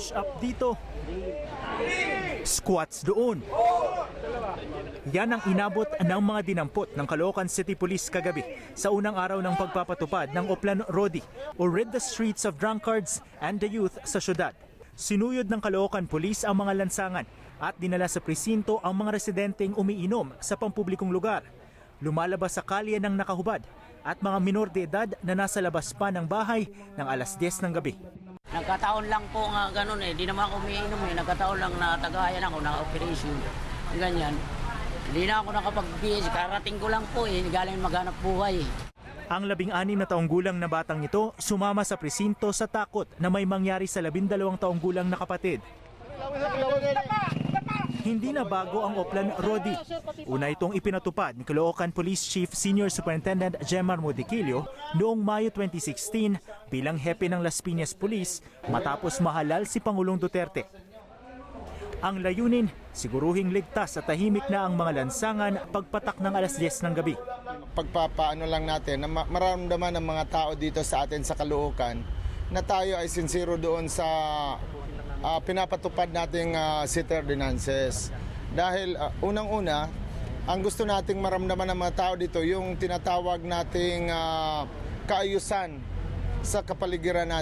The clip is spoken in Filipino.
push-up dito, squats doon. Yan ang inabot ng mga dinampot ng Caloocan City Police kagabi sa unang araw ng pagpapatupad ng Oplan Rodi o Rid the Streets of Drunkards and the Youth sa syudad. Sinuyod ng Caloocan Police ang mga lansangan at dinala sa presinto ang mga residenteng umiinom sa pampublikong lugar. Lumalabas sa kalye ng nakahubad at mga minor de edad na nasa labas pa ng bahay ng alas 10 ng gabi. Nagkataon lang po nga ganun di naman ako umiinom nagkataon lang na tagayan ako na operation. Ganyan. Hindi na ako nakapag-BS, karating ko lang po galing maghanap buhay. Ang 16 na taong gulang na batang ito sumama sa presinto sa takot na may mangyari sa 12 taong gulang na kapatid. Hindi na bago ang Oplan Rodi. Una itong ipinatupad ni Caloocan Police Chief Senior Superintendent Jemar Modiquillo noong Mayo 2016 bilang hepe ng Las Piñas Police matapos mahalal si Pangulong Duterte. Ang layunin, siguruhing ligtas at tahimik na ang mga lansangan pagpatak ng alas 10 ng gabi. Pagpapaano lang natin na maramdaman ng mga tao dito sa atin sa Caloocan na tayo ay sincero doon sa pinapatupad nating city ordinances. Dahil unang-una, ang gusto nating maramdaman ng mga tao dito yung tinatawag nating kaayusan sa kapaligiran natin.